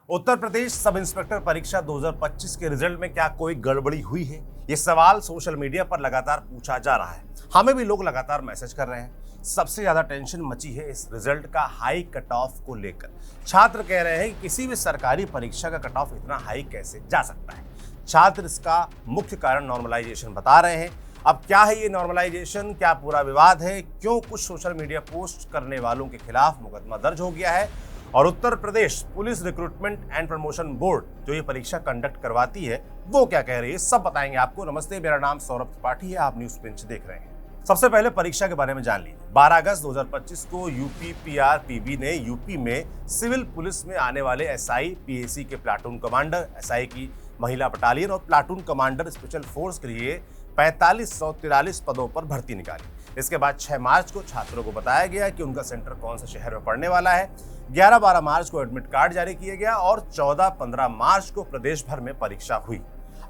Uttar Pradesh sub inspector परीक्षा 2025 के result में क्या कोई गड़बड़ी हुई है? ये सवाल सोशल मीडिया पर लगातार पूछा जा रहा है। हमें भी लोग लगातार मैसेज कर रहे हैं। सबसे ज्यादा टेंशन मची है इस रिजल्ट का हाई कट ऑफ को लेकर। छात्र कह रहे हैं कि किसी भी सरकारी परीक्षा का कट ऑफ इतना हाई कैसे जा सकता है। छात्र इसका मुख्य कारण नॉर्मलाइजेशन बता रहे हैं। अब क्या है ये नॉर्मलाइजेशन, क्या पूरा विवाद है, क्यों कुछ सोशल मीडिया पोस्ट करने वालों के खिलाफ मुकदमा दर्ज हो गया है, और Uttar Pradesh police recruitment and promotion board जो ये परीक्षा कंडक्ट करवाती है वो क्या कह रही है, सब बताएंगे आपको। नमस्ते, मेरा नाम सौरभ त्रिपाठी है, आप न्यूज पिंच देख रहे हैं। सबसे पहले परीक्षा के बारे में जान लीजिए। 12 अगस्त 2025 को यूपी पीआरपीबी ने यूपी में सिविल पुलिस में आने वाले एसआई, पीएसी के प्लाटून कमांडर, एसआई की महिला बटालियन और प्लाटून कमांडर स्पेशल फोर्स के लिए 4543 पदों पर भर्ती निकाली। इसके बाद 6 मार्च को छात्रों को बताया गया कि उनका सेंटर कौन से शहर में पड़ने वाला है। 11-12 मार्च को एडमिट कार्ड जारी किया गया और 14-15 मार्च को प्रदेश भर में परीक्षा हुई।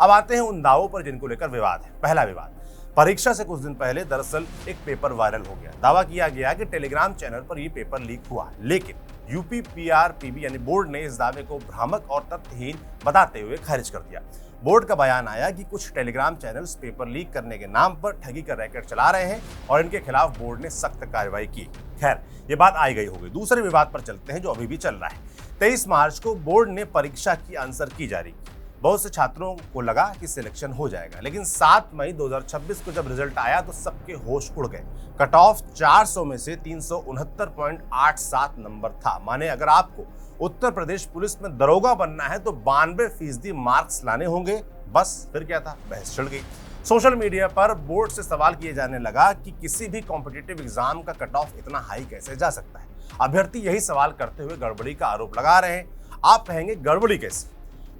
अब आते हैं उन दावों पर जिनको लेकर विवाद है। पहला विवाद, परीक्षा से कुछ दिन पहले दरअसल एक पेपर वायरल हो गया। दावा किया गया कि टेलीग्राम चैनल पर यह पेपर लीक हुआ, लेकिन यूपी पीआरपीबी यानी बोर्ड ने इस दावे को भ्रामक और तथ्यहीन बताते हुए खारिज कर दिया। बोर्ड का बयान आया कि कुछ टेलीग्राम चैनल्स पेपर लीक करने के नाम पर ठगी का रैकेट चला रहे हैं और इनके खिलाफ बोर्ड ने सख्त कार्रवाई की। खैर, ये बात आई गई हो गई। दूसरे विवाद पर चलते हैं जो अभी भी चल रहा है। 23 मार्च को बोर्ड ने परीक्षा की आंसर की जारी की। बहुत से छात्रों को लगा कि सिलेक्शन हो जाएगा, लेकिन 7 मई 2026 को जब रिजल्ट आया तो सबके होश उड़ गए। कट ऑफ 400 में से 369.87 नंबर था। माने अगर आपको उत्तर प्रदेश पुलिस में दरोगा बनना है तो 92% मार्क्स लाने होंगे। बस फिर क्या था, बहस छिड़ गई। सोशल मीडिया पर बोर्ड से सवाल किए जाने लगा कि किसी भी कॉम्पिटिटिव एग्जाम का कट ऑफ इतना हाई कैसे जा सकता है। अभ्यर्थी यही सवाल करते हुए गड़बड़ी का आरोप लगा रहे हैं। आप कहेंगे गड़बड़ी कैसी?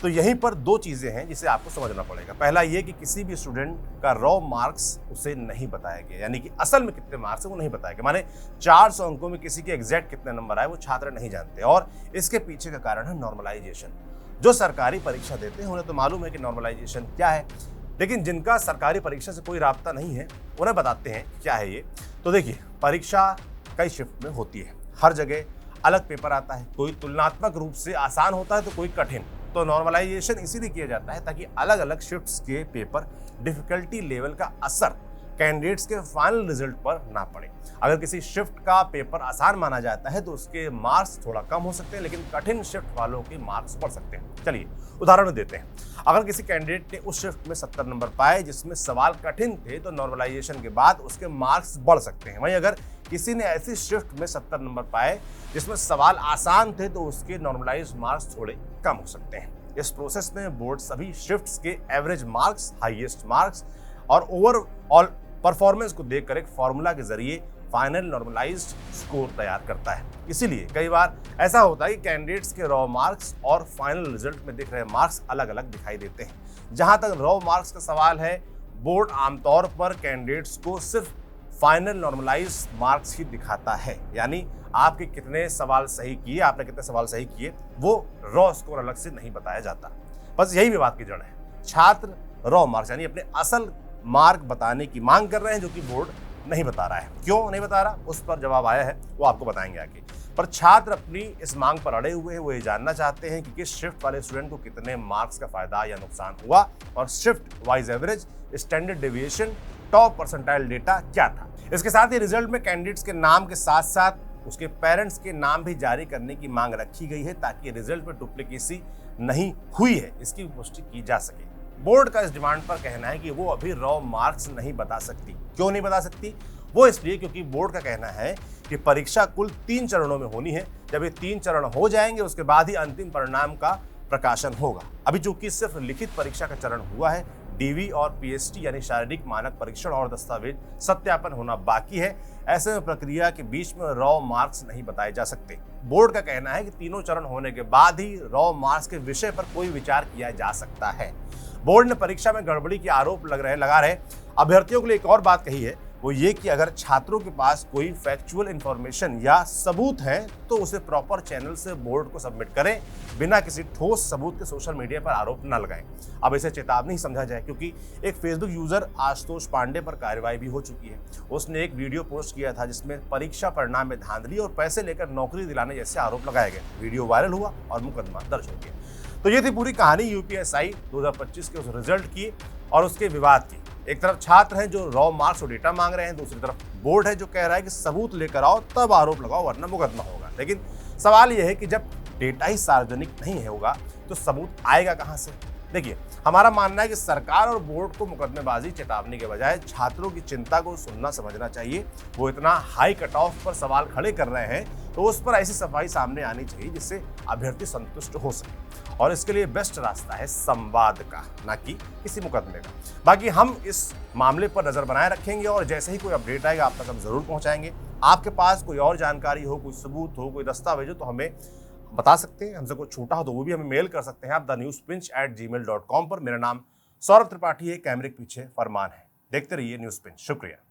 तो यहीं पर 2 चीजें हैं जिसे आपको समझना पड़ेगा। पहला ये कि किसी भी स्टूडेंट का रॉ मार्क्स उसे नहीं बताया गया, यानी कि असल में कितने मार्क्स है वो नहीं बताया गया। माने 400 अंकों में किसी के एग्जैक्ट कितने नंबर आए वो छात्र नहीं जानते। और इसके पीछे का कारण है नॉर्मलाइजेशन। जो सरकारी परीक्षा देते हैं उन्हें तो मालूम है कि नॉर्मलाइजेशन क्या है, लेकिन जिनका सरकारी परीक्षा से कोई राब्ता नहीं है उन्हें बताते हैं क्या है ये। तो देखिए, परीक्षा कई शिफ्ट में होती है, हर जगह अलग पेपर आता है। कोई तुलनात्मक रूप से आसान होता है तो कोई कठिन। तो नॉर्मलाइजेशन इसीलिए किया जाता है ताकि अलग अलग शिफ्ट्स के पेपर डिफिकल्टी लेवल का असर कैंडिडेट्स के फाइनल रिजल्ट पर ना पड़े। अगर किसी शिफ्ट का पेपर आसान माना जाता है तो उसके मार्क्स थोड़ा कम हो सकते हैं, लेकिन कठिन शिफ्ट वालों के मार्क्स बढ़ सकते हैं। चलिए उदाहरण देते हैं। अगर किसी कैंडिडेट ने उस शिफ्ट में 70 नंबर पाए जिसमें सवाल कठिन थे तो नॉर्मलाइजेशन के बाद उसके मार्क्स बढ़ सकते हैं। वहीं अगर किसी ने ऐसी शिफ्ट में 70 नंबर पाए जिसमें सवाल आसान थे तो उसके नॉर्मलाइज मार्क्स थोड़े कम हो सकते हैं। इस प्रोसेस में बोर्ड सभी शिफ्ट्स के एवरेज मार्क्स, हाईएस्ट मार्क्स और ओवरऑल परफॉर्मेंस को देखकर एक फॉर्मूला के जरिए फाइनल नॉर्मलाइज्ड स्कोर तैयार करता है। इसीलिए कई बार ऐसा होता है कि कैंडिडेट्स के रॉ मार्क्स और फाइनल रिजल्ट में दिख रहे मार्क्स अलग अलग दिखाई देते हैं। जहां तक रॉ मार्क्स का सवाल है, बोर्ड आमतौर पर कैंडिडेट्स को सिर्फ फाइनल नॉर्मलाइज मार्क्स ही दिखाता है, यानी आपके कितने सवाल सही किए, आपने कितने सवाल सही किए, वो रॉ स्कोर अलग से नहीं बताया जाता। बस यही विवाद की जड़ है। छात्र रॉ मार्क्स यानी अपने असल मार्क बताने की मांग कर रहे हैं, जो कि बोर्ड नहीं बता रहा है। क्यों नहीं बता रहा, उस पर जवाब आया है, वो आपको बताएंगे आगे। पर छात्र अपनी इस मांग पर अड़े हुए हैं। वो ये जानना चाहते हैं कि किस शिफ्ट वाले स्टूडेंट को कितने मार्क्स का फायदा या नुकसान हुआ और shift wise average, standard deviation, top percentile data क्या था। इसके साथ ही रिजल्ट में कैंडिडेट्स के नाम के साथ साथ उसके पेरेंट्स के नाम भी जारी करने की मांग रखी गई है ताकि रिजल्ट में डुप्लीकेसी नहीं हुई है इसकी पुष्टि की जा सके। बोर्ड का इस डिमांड पर कहना है कि वो अभी रॉ मार्क्स नहीं बता सकती। क्यों नहीं बता सकती? वो इसलिए क्योंकि बोर्ड का कहना है कि परीक्षा कुल 3 चरणों में होनी है। जब ये 3 चरण हो जाएंगे उसके बाद ही अंतिम परिणाम का प्रकाशन होगा। अभी चूंकि सिर्फ लिखित परीक्षा का चरण हुआ है, डीवी और पीएसटी यानी शारीरिक मानक परीक्षण और दस्तावेज सत्यापन होना बाकी है। ऐसे में प्रक्रिया के बीच में रॉ मार्क्स नहीं बताए जा सकते। बोर्ड का कहना है कि तीनों चरण होने के बाद ही रॉ मार्क्स के विषय पर कोई विचार किया जा सकता है। बोर्ड ने परीक्षा में गड़बड़ी के आरोप लगा रहे अभ्यर्थियों के लिए एक और बात कही है। वो ये कि अगर छात्रों के पास कोई फैक्चुअल इंफॉर्मेशन या सबूत है तो उसे प्रॉपर चैनल से बोर्ड को सबमिट करें, बिना किसी ठोस सबूत के सोशल मीडिया पर आरोप न लगाएं। अब इसे चेतावनी ही समझा जाए, क्योंकि एक फेसबुक यूजर आशुतोष पांडे पर कार्रवाई भी हो चुकी है। उसने एक वीडियो पोस्ट किया था जिसमें परीक्षा परिणाम में धांधली और पैसे लेकर नौकरी दिलाने जैसे आरोप लगाए गए। वीडियो वायरल हुआ और मुकदमा दर्ज हो गया। तो ये थी पूरी कहानी यूपीएससी 2025 के उस रिजल्ट की और उसके विवाद की। एक तरफ छात्र हैं जो रॉ मार्क्स और डेटा मांग रहे हैं, दूसरी तरफ बोर्ड है जो कह रहा है कि सबूत लेकर आओ तब आरोप लगाओ वरना मुकदमा होगा। लेकिन सवाल यह है कि जब डेटा ही सार्वजनिक नहीं होगा तो सबूत आएगा कहां से? देखिए, हमारा मानना है कि सरकार और बोर्ड को मुकदमेबाजी चेतावनी के बजाय छात्रों की चिंता को सुनना समझना चाहिए। वो इतना हाई कट ऑफ पर सवाल खड़े कर रहे हैं तो उस पर ऐसी सफाई सामने आनी चाहिए जिससे अभ्यर्थी संतुष्ट हो सके, और इसके लिए बेस्ट रास्ता है संवाद का, ना कि किसी मुकदमे का। बाकी हम इस मामले पर नजर बनाए रखेंगे और जैसे ही कोई अपडेट आएगा आप तक हम जरूर पहुंचाएंगे। आपके पास कोई और जानकारी हो, कोई सबूत हो, कोई दस्तावेज हो तो हमें बता सकते हैं। हमसे कुछ छूटा हो तो वो भी हमें मेल कर सकते हैं आप thenewspinch@gmail.com पर। मेरा नाम सौरभ त्रिपाठी है, कैमरे के पीछे फरमान है। देखते रहिए न्यूज़ पिंच। शुक्रिया।